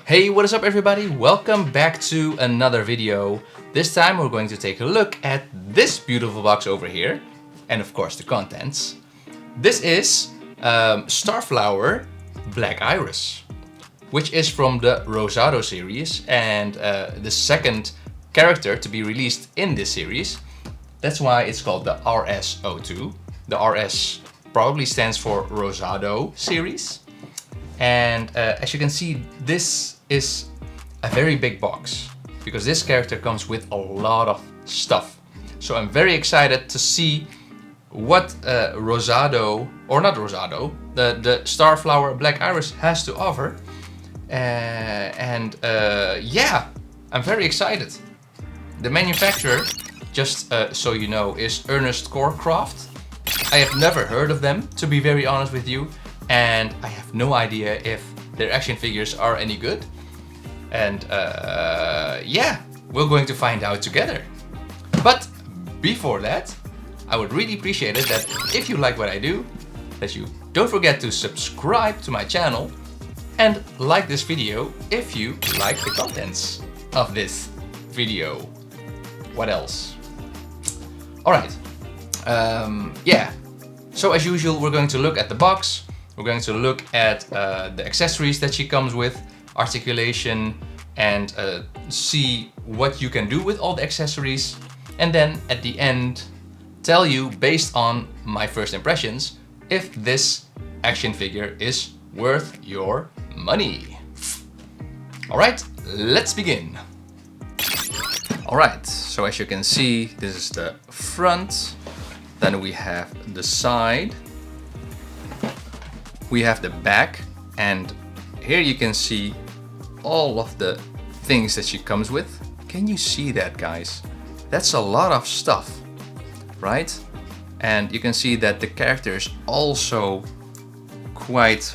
Hey, what is up everybody? Welcome back to another video. This time we're going to take a look at this beautiful box over here. And of course the contents. This is Starflower Black Iris, which is from the Rosado series and the second character to be released in this series. That's why it's called the RS02. The RS probably stands for Rosado series. And as you can see, this is a very big box because this character comes with a lot of stuff. So I'm very excited to see what Rosado, or not Rosado, the Starflower Black Iris has to offer. Yeah, I'm very excited. The manufacturer, just so you know, is Ernest Core Craft. I have never heard of them, to be very honest with you. And I have no idea if their action figures are any good. And yeah, we're going to find out together. But before that, I would really appreciate it that if you like what I do, that you don't forget to subscribe to my channel and like this video if you like the contents of this video. What else? Alright, yeah. So as usual, we're going to look at the box. We're going to look at the accessories that she comes with, articulation, and see what you can do with all the accessories. And then at the end, tell you, based on my first impressions, if this action figure is worth your money. Alright, let's begin. Alright, so as you can see, this is the front. Then we have the side. We have the back, and here you can see all of the things that she comes with. Can you see that, guys? That's a lot of stuff, right? And you can see that the character is also quite,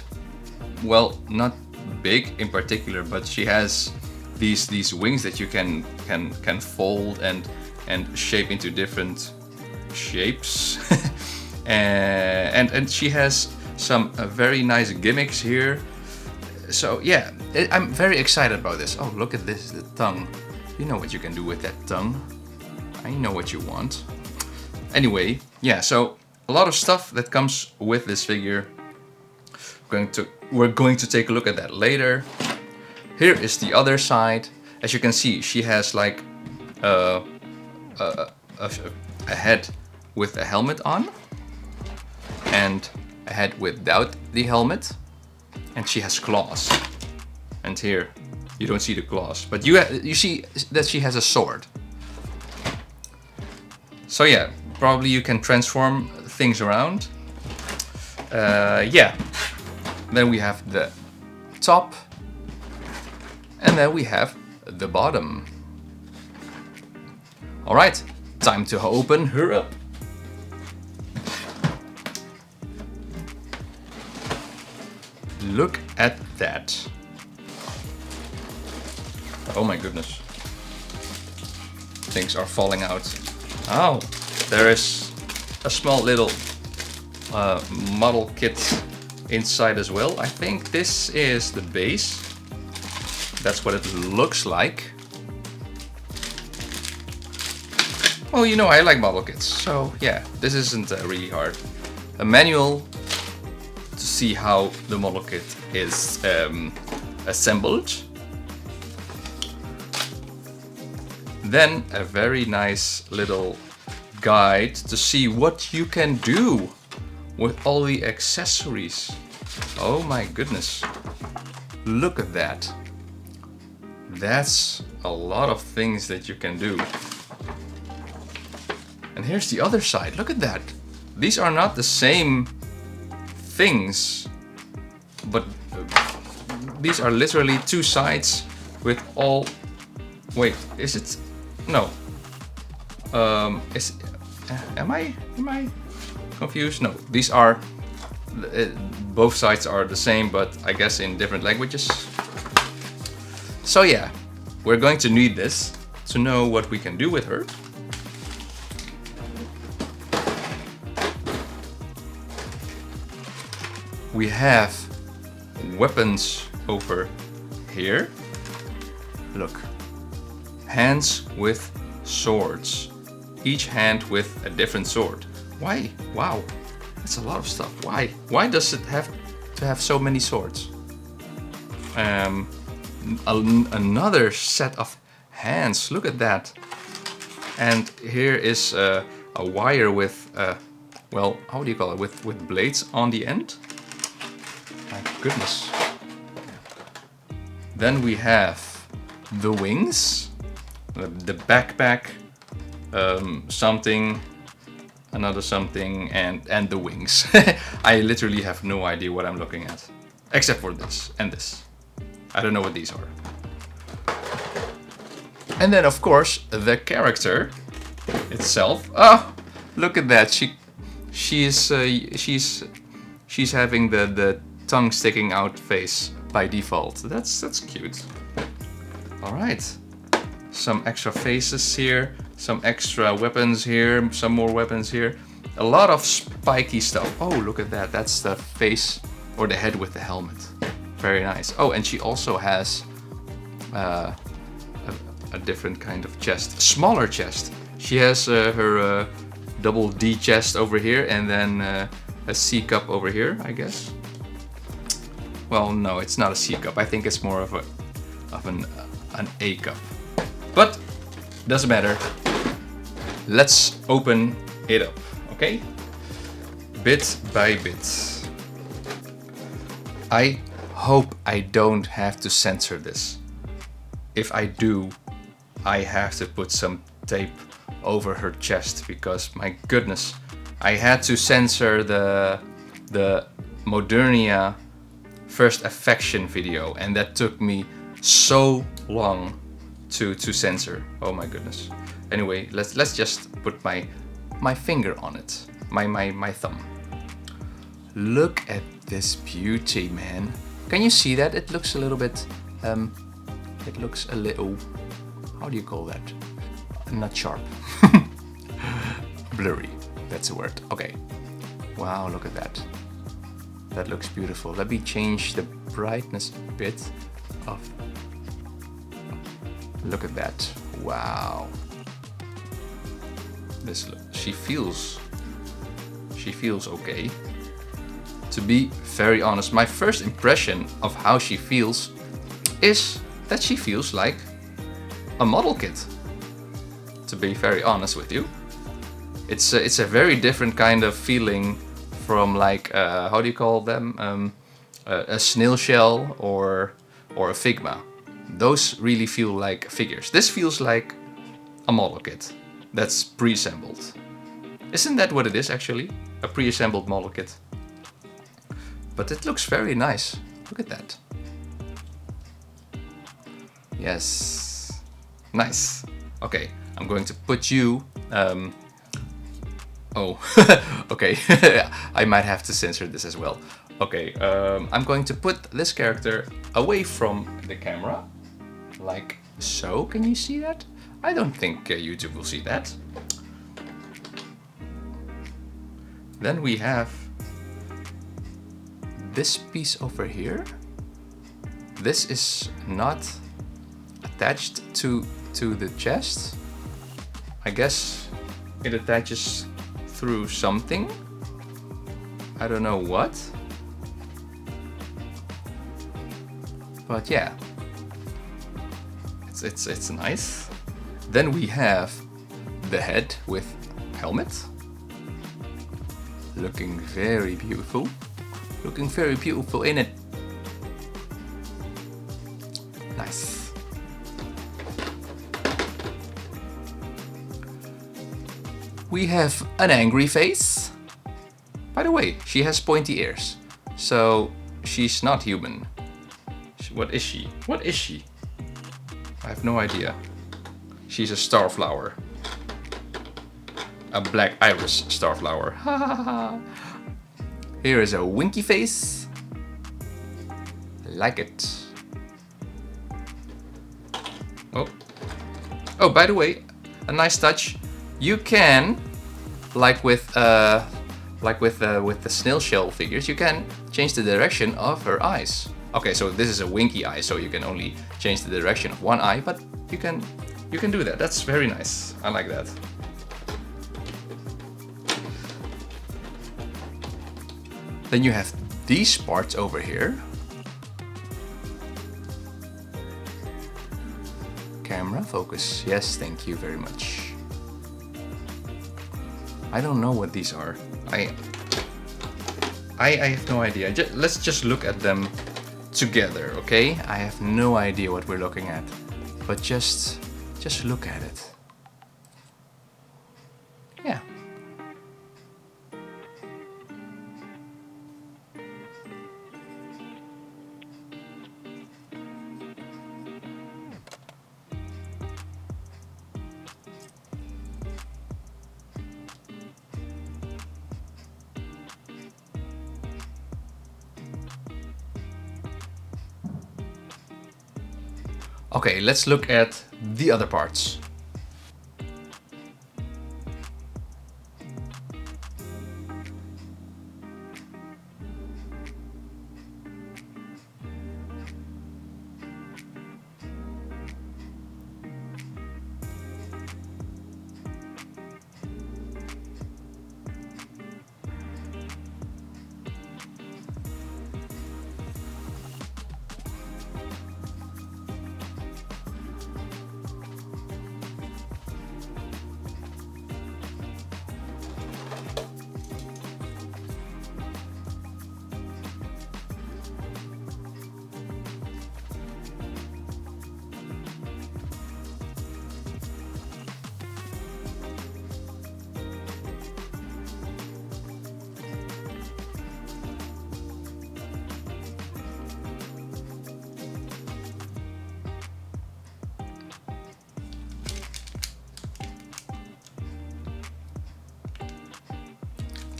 well, not big in particular, but she has these wings that you can fold and shape into different shapes. and she has some very nice gimmicks here. So yeah, I'm very excited about this. Oh, look at this, the tongue. You know what you can do with that tongue. I know what you want. Anyway, yeah, so a lot of stuff that comes with this figure. We're going to take a look at that later. Here is the other side. As you can see, she has like a head with a helmet on, and a head without the helmet, and she has claws. And here you don't see the claws, but you see that she has a sword. So yeah, probably you can transform things around. Yeah. Then we have the top, and then we have the bottom. All right, time to open her up. Look at that. Oh my goodness. Things are falling out. Oh, there is a small little model kit inside as well. I think this is the base. That's what it looks like. Well, you know, I like model kits, so yeah, this isn't really hard. A manual to see how the model kit is assembled. Then a very nice little guide to see what you can do with all the accessories. Oh my goodness. Look at that. That's a lot of things that you can do. And here's the other side. Look at that. These are not the same things, but these are literally two sides with all. Wait, is it? No. Am I confused? No, these are both sides are the same, but I guess in different languages. So yeah, we're going to need this to know what we can do with her. We have weapons over here. Look. Hands with swords. Each hand with a different sword. Why? Wow. That's a lot of stuff. Why? Why does it have to have so many swords? Another set of hands. Look at that. And here is a wire with, well, how do you call it? With blades on the end. My goodness. Then we have the wings, the backpack, something, another something, and the wings. I literally have no idea what I'm looking at, except for this and this. I don't know what these are. And then, of course, the character itself. Oh, look at that! She's having the tongue sticking out face by default. That's cute. All right, some extra faces here, some extra weapons here, some more weapons here. A lot of spiky stuff. Oh, look at that! That's the face or the head with the helmet. Very nice. Oh, and she also has a different kind of chest, smaller chest. She has her double D chest over here, and then a C cup over here, I guess. Well, no, it's not a C cup. I think it's more of an A cup. But doesn't matter. Let's open it up, okay? Bit by bit. I hope I don't have to censor this. If I do, I have to put some tape over her chest, because my goodness, I had to censor the Modernia first affection video, and that took me so long to censor. Oh my goodness. Anyway, let's just put my finger on it, my thumb. Look at this beauty, man. Can you see that? It looks a little bit it looks a little, how do you call that? Not sharp. Blurry, that's a word. Okay. Wow, look at that. That looks beautiful. Let me change the brightness a bit of. Look at that. Wow. This she feels okay. To be very honest, my first impression of how she feels is that she feels like a model kit. To be very honest with you, it's a very different kind of feeling from like how do you call them? A snail shell or a Figma. Those really feel like figures. This feels like a model kit that's pre-assembled. Isn't that what it is actually? A pre-assembled model kit. But it looks very nice. Look at that. Yes. Nice. Okay, I'm going to put you... Oh, okay. I might have to censor this as well. Okay, I'm going to put this character away from the camera. Like so. Can you see that? I don't think YouTube will see that. Then we have this piece over here. This is not attached to the chest. I guess it attaches through something. I don't know what. But yeah, it's nice. Then we have the head with helmet. Looking very beautiful. Looking very beautiful in it. Nice. We have an angry face. By the way, she has pointy ears, so she's not human. What is she? What is she? I have no idea. She's a starflower. A black iris starflower. Here is a winky face. Like it. Oh. Oh, by the way, a nice touch. You can, like with the snail shell figures, you can change the direction of her eyes. Okay, so this is a winky eye, so you can only change the direction of one eye, but you can do that. That's very nice. I like that. Then you have these parts over here. Camera focus. Yes, thank you very much. I don't know what these are. I have no idea. Let's just look at them together, okay? I have no idea what we're looking at, but just look at it. Yeah. Okay, let's look at the other parts.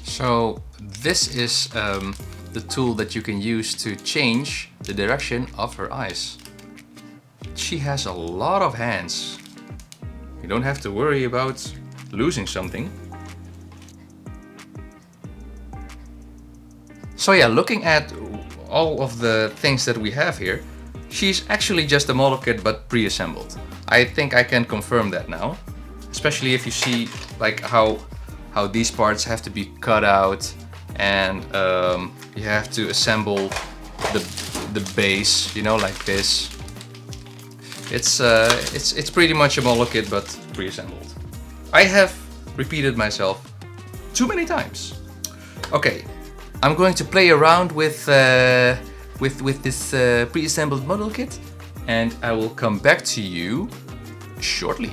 So this is the tool that you can use to change the direction of her eyes. She has a lot of hands. You don't have to worry about losing something. So yeah, looking at all of the things that we have here, she's actually just a model kit but pre-assembled. I think I can confirm that now, especially if you see like how these parts have to be cut out, and you have to assemble the base, you know, like this. It's pretty much a model kit but pre-assembled. I have repeated myself too many times. Okay, I'm going to play around with this pre-assembled model kit, and I will come back to you shortly.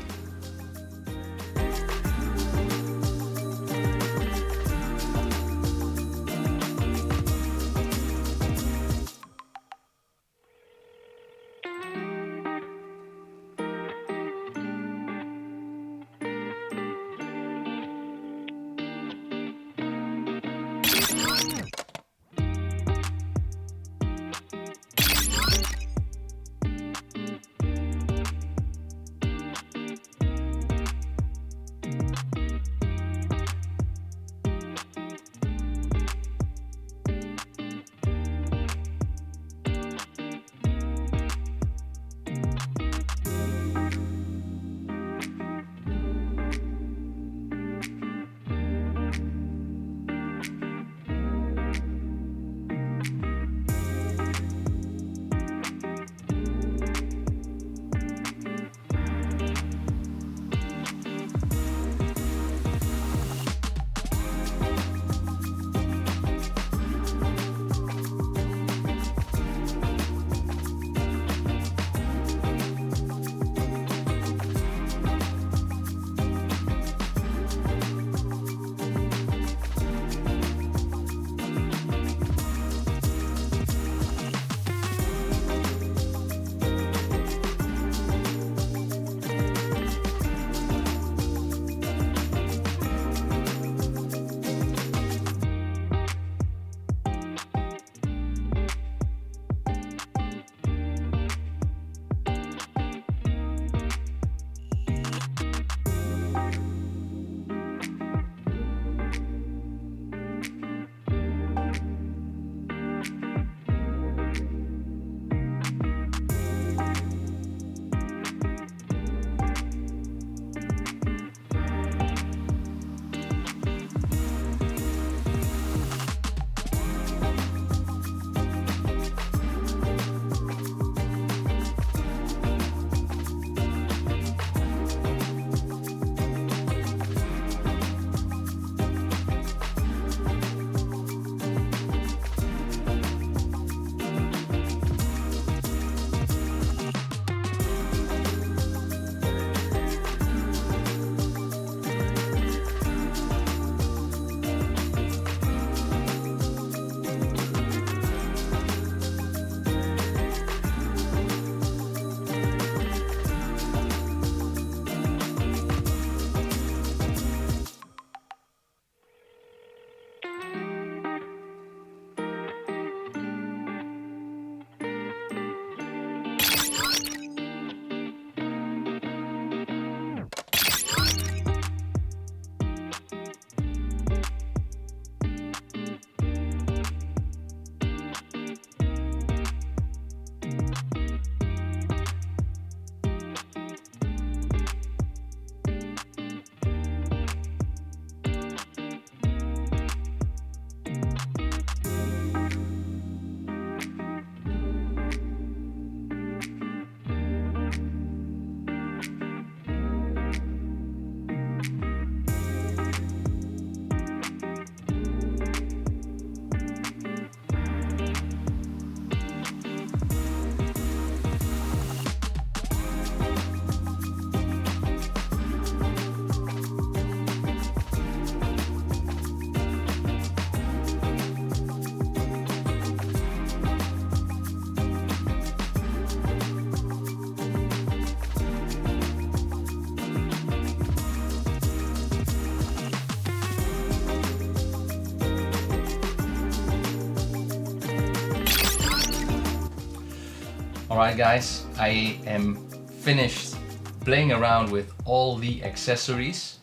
Alright guys, I am finished playing around with all the accessories,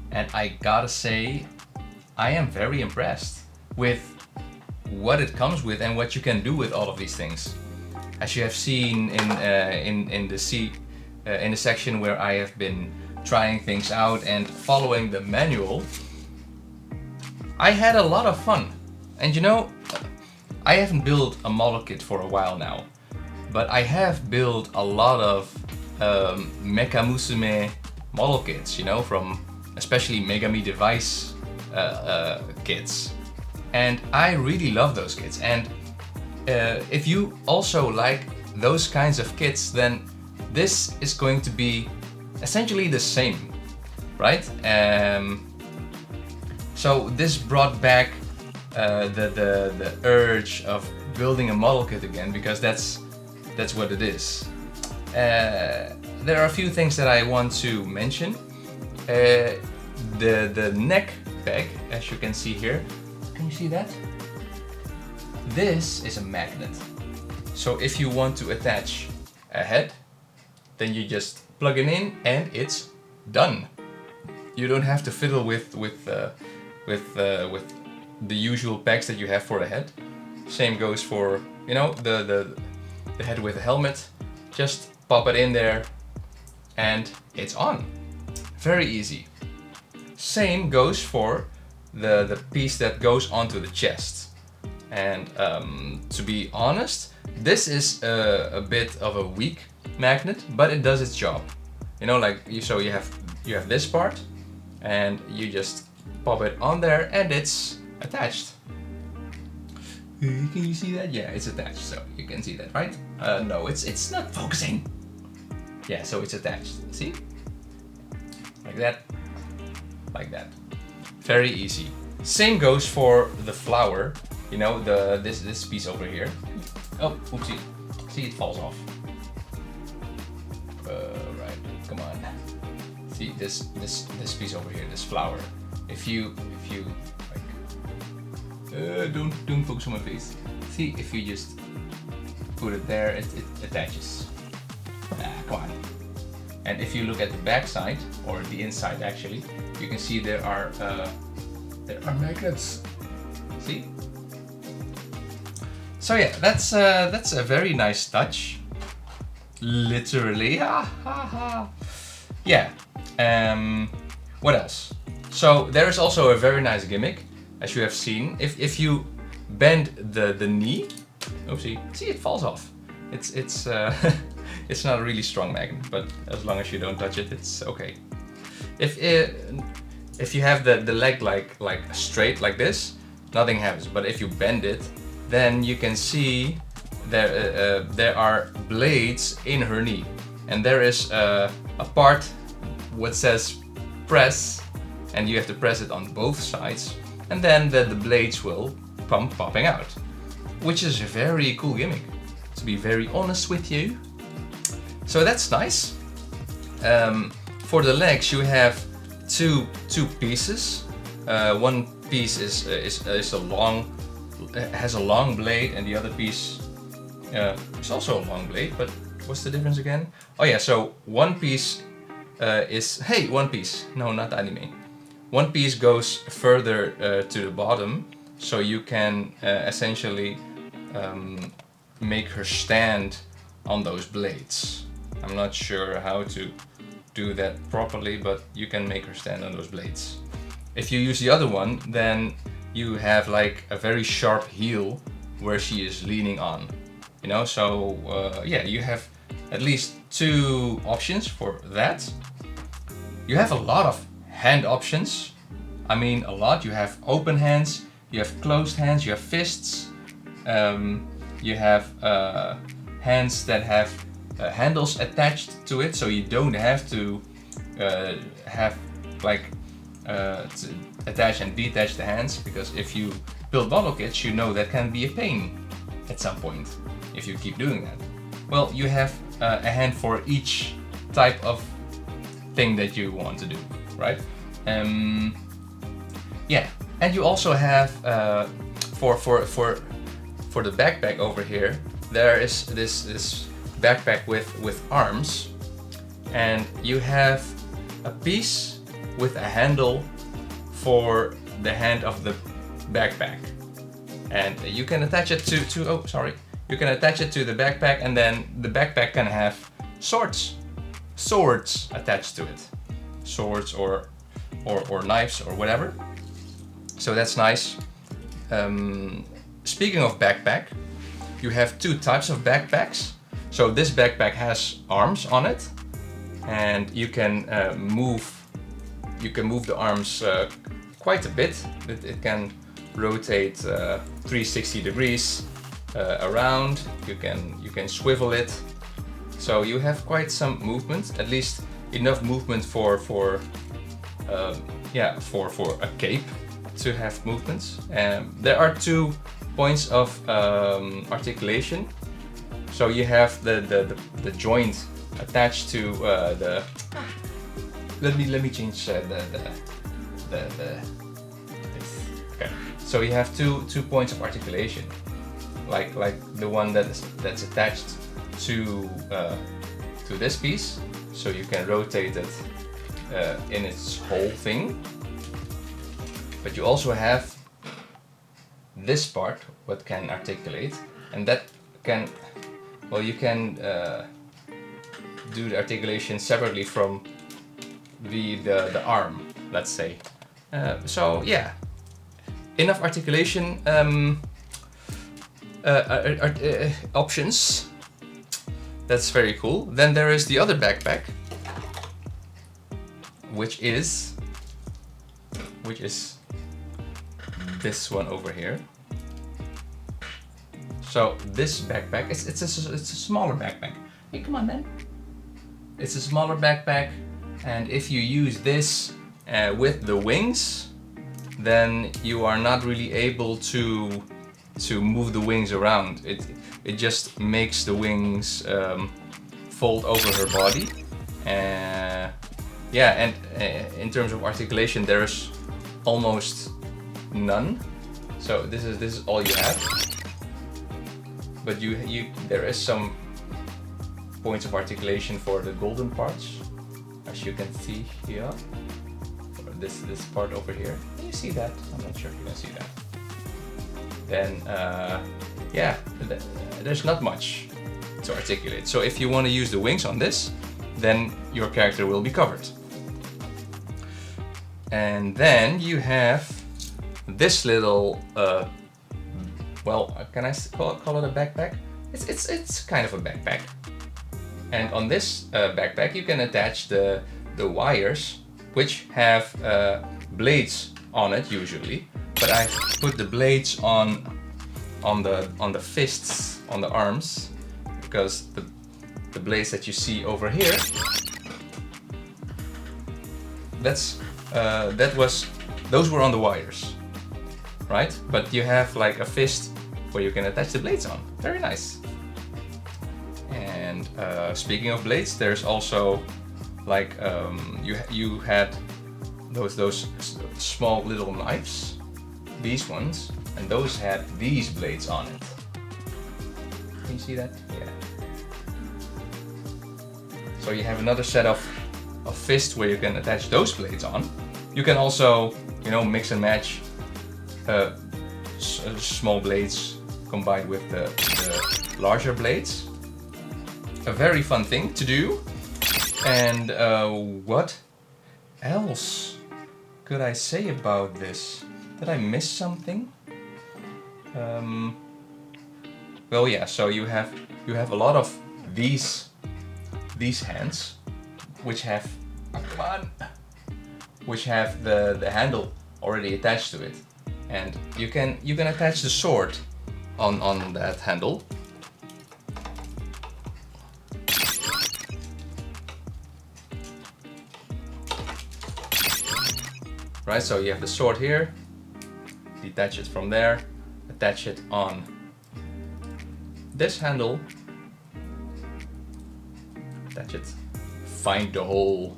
and I gotta say I am very impressed with what it comes with and what you can do with all of these things. As you have seen in the section where I have been trying things out and following the manual, I had a lot of fun. And you know, I haven't built a model kit for a while now, but I have built a lot of Mecha Musume model kits, you know, from especially Megami Device kits. And I really love those kits. And if you also like those kinds of kits, then this is going to be essentially the same, right? So this brought back the urge of building a model kit again, because that's what it is. There are a few things that I want to mention. The neck peg, as you can see here. Can you see that? This is a magnet. So if you want to attach a head, then you just plug it in and it's done. You don't have to fiddle with the usual pegs that you have for the head. Same goes for, you know, the head with the helmet. Just pop it in there and it's on. Very easy. Same goes for the piece that goes onto the chest. And to be honest, this is a bit of a weak magnet, but it does its job. You know, like you have this part, and you just pop it on there, and it's attached. Can you see that? Yeah, it's attached, so you can see that, right? No, it's not focusing. Yeah, so it's attached. See? Like that. Like that. Very easy. Same goes for the flower. You know, this piece over here. Oh, oopsie. See, it falls off. Right, come on. See this piece over here, this flower. If you like, don't focus on my face. See, if you just put it there, it attaches. Come on. And if you look at the back side, or the inside actually, you can see there are magnets. See? So yeah, that's a very nice touch. Literally. Yeah. What else? So there is also a very nice gimmick, as you have seen. If you bend the knee, oopsie, see, it falls off. It's it's not a really strong magnet, but as long as you don't touch it, it's okay. If you have the leg like straight like this, nothing happens. But if you bend it, then you can see there are blades in her knee, and there is a part what says press, and you have to press it on both sides, and then the blades will come popping out, which is a very cool gimmick, to be very honest with you. So that's nice. For the legs, you have two pieces. One piece is a long, has a long blade, and the other piece is also a long blade. But what's the difference again? Oh yeah, so one piece one piece. No, not anime. One piece goes further to the bottom, so you can essentially make her stand on those blades. I'm not sure how to do that properly, but you can make her stand on those blades. If you use the other one, then you have like a very sharp heel where she is leaning on. You know, so yeah, you have at least two options for that. You have a lot of hand options. I mean, a lot. You have open hands, you have closed hands, you have fists, you have hands that have handles attached to it, so you don't have to have like to attach and detach the hands, because if you build model kits, you know that can be a pain at some point if you keep doing that. Well, you have a hand for each type of thing that you want to do, right? Yeah, and you also have for the backpack over here, there is this backpack with arms, and you have a piece with a handle for the hand of the backpack, and you can attach it to oh sorry, you can attach it to the backpack, and then the backpack can have swords attached to it, swords or knives or whatever. So that's nice. Speaking of backpack, you have two types of backpacks. So this backpack has arms on it, and you can move the arms quite a bit. It can rotate 360 degrees around. You can swivel it. So you have quite some movement, at least enough movement for a cape to have movements. There are 2 points of articulation. So you have the joint attached to the. Let me change this. Okay. So you have two points of articulation, like the one that's attached to this piece. So you can rotate it in its whole thing. But you also have this part, what can articulate, and that can, well, you can do the articulation separately from the arm, let's say. So yeah, enough articulation options. That's very cool. Then there is the other backpack, which is this one over here. So this backpack, it's a smaller backpack. Hey, come on, man. It's a smaller backpack, and if you use this with the wings, then you are not really able to move the wings around. It just makes the wings fold over her body. Yeah, and in terms of articulation, there's almost none. So this is all you have. But there is some points of articulation for the golden parts, as you can see here. Or this part over here. Can you see that? I'm not sure if you can see that. Then yeah, there's not much to articulate. So if you want to use the wings on this, then your character will be covered. And then you have this little, well, can I call it a backpack? It's kind of a backpack. And on this backpack you can attach the wires, which have blades on it usually. But I put the blades on the fists, on the arms, because the blades that you see over here, those were on the wires, right? But you have like a fist where you can attach the blades on. Very nice. And speaking of blades, there's also like you had those small little knives, these ones, and those had these blades on it. Can you see that? Yeah. So you have another set of fists where you can attach those blades on. You can also, mix and match small blades combined with the larger blades. A very fun thing to do. And what else could I say about this? Did I miss something? Well, yeah. So you have a lot of these hands, which have the handle already attached to it, and you can attach the sword on that handle. Right, so you have the sword here, detach it from there, attach it on this handle, attach it, find the hole,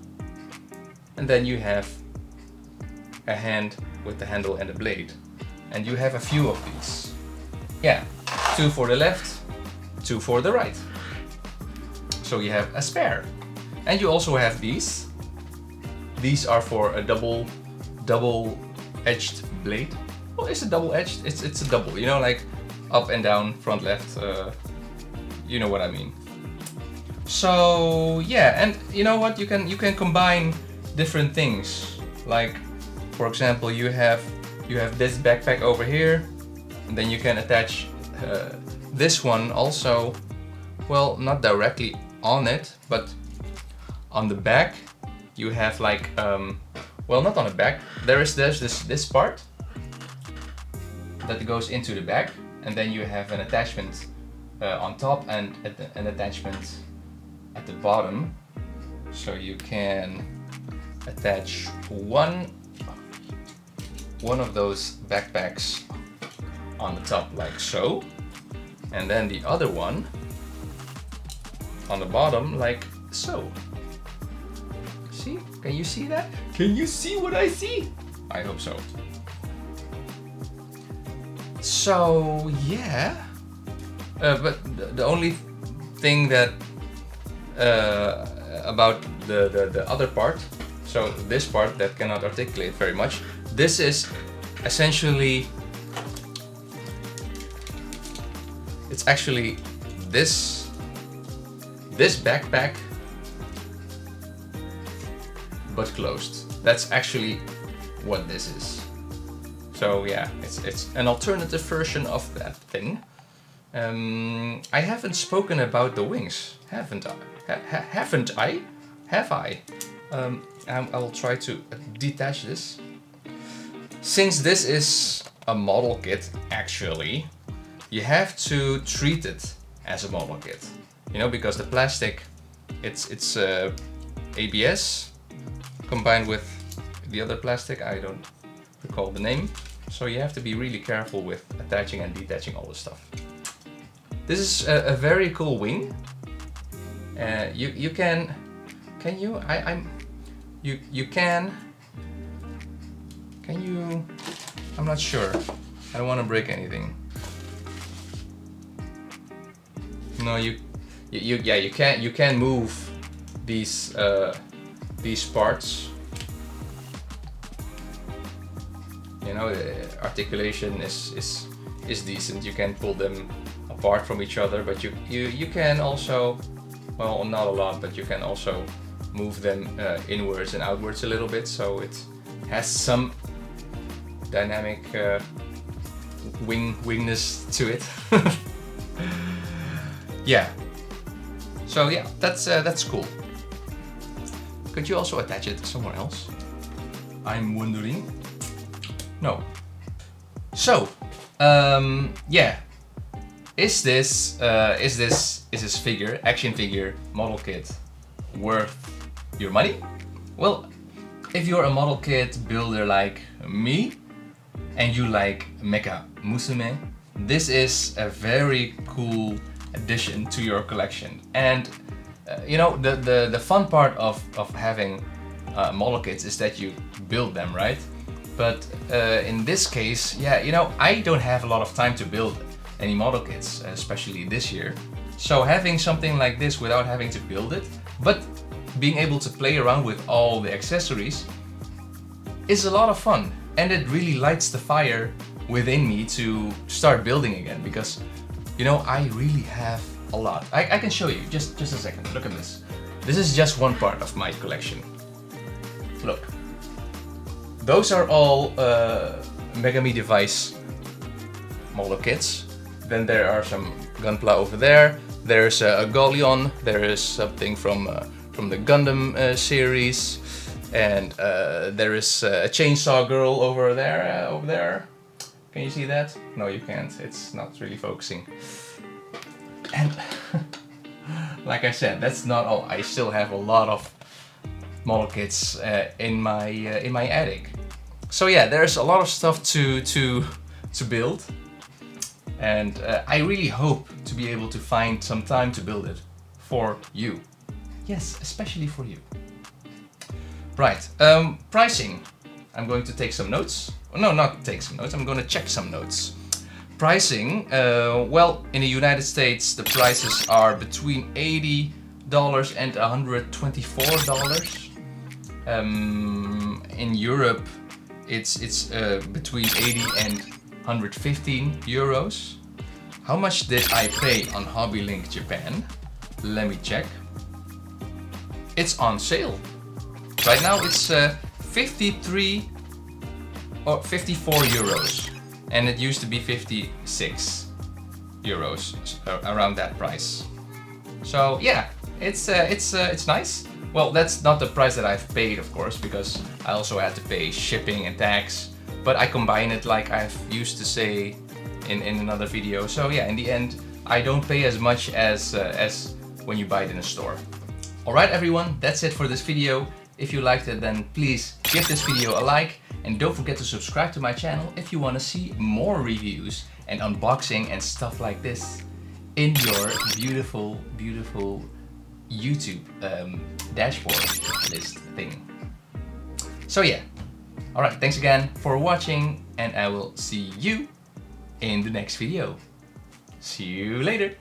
and then you have a hand with the handle and a blade. And you have a few of these. Yeah, 2 for the left, 2 for the right. So you have a spare. And you also have these. These are for a double-edged blade. Well, it's a double-edged. It's a double. You know, like up and down, front, left. You know what I mean. So yeah, and you know what? You can combine different things. Like, for example, you have this backpack over here, and then you can attach this one also. Well, not directly on it, but on the back. You have like, well, not on the back. There's this part that goes into the back, and then you have an attachment on top and an attachment at the bottom. So you can attach one of those backpacks on the top like so, and then the other one on the bottom like so. See? Can you see that? Can you see what I see? I hope so. So yeah, but the only thing that about the other part, so this part that cannot articulate very much, this is essentially, it's actually this backpack but closed. That's actually what this is. So yeah, it's an alternative version of that thing. I haven't spoken about the wings, haven't I? Haven't I? Have I? I'll try to detach this. Since this is a model kit, actually, you have to treat it as a model kit. You know, because the plastic, it's ABS combined with the other plastic. I don't recall the name. So you have to be really careful with attaching and detaching all this stuff. This is a very cool wing. You can you I'm not sure. I don't want to break anything. No, you can move these parts. You know, the articulation is decent. You can pull them apart from each other, but you can also, well, not a lot, but you can also move them inwards and outwards a little bit, so it has some dynamic wingness to it. Yeah. So yeah, that's cool. Could you also attach it somewhere else? I'm wondering. No. So, yeah. Is this figure, action figure, model kit worth your money? Well, if you're a model kit builder like me and you like Mecha Musume, this is a very cool addition to your collection. And you know, the fun part of having model kits is that you build them, right? But in this case, yeah, you know, I don't have a lot of time to build any model kits, especially this year. So having something like this without having to build it, but being able to play around with all the accessories is a lot of fun. And it really lights the fire within me to start building again, because, you know, I really have a lot. I can show you, just a second, look at this. This is just one part of my collection. Look. Those are all Megami device model kits. Then there are some Gunpla over there. There's a Galleon. There is something from the Gundam series, and there is a Chainsaw Girl over there. Over there. Can you see that? No, you can't. It's not really focusing. And like I said, that's not all. I still have a lot of model kits in my attic. So yeah, there's a lot of stuff to build, and I really hope to be able to find some time to build it for you. Yes, especially for you. Right, pricing. I'm going to take some notes. No, not take some notes. I'm going to check some notes. Pricing. Well, in the United States, the prices are between $80 $100 and $124. In Europe, it's between 80 and 115 euros. How much did I pay on HobbyLink Japan? Let me check. It's on sale. Right now it's 53 or 54 euros, and it used to be 56 euros, around that price. So yeah, it's nice. Well, that's not the price that I've paid, of course, because I also had to pay shipping and tax, but I combine it like I've used to say in another video. So yeah, in the end, I don't pay as much as when you buy it in a store. Alright everyone, that's it for this video. If you liked it, then please give this video a like, and don't forget to subscribe to my channel if you want to see more reviews and unboxing and stuff like this in your beautiful, beautiful YouTube dashboard list thing. So yeah, alright, thanks again for watching, and I will see you in the next video. See you later.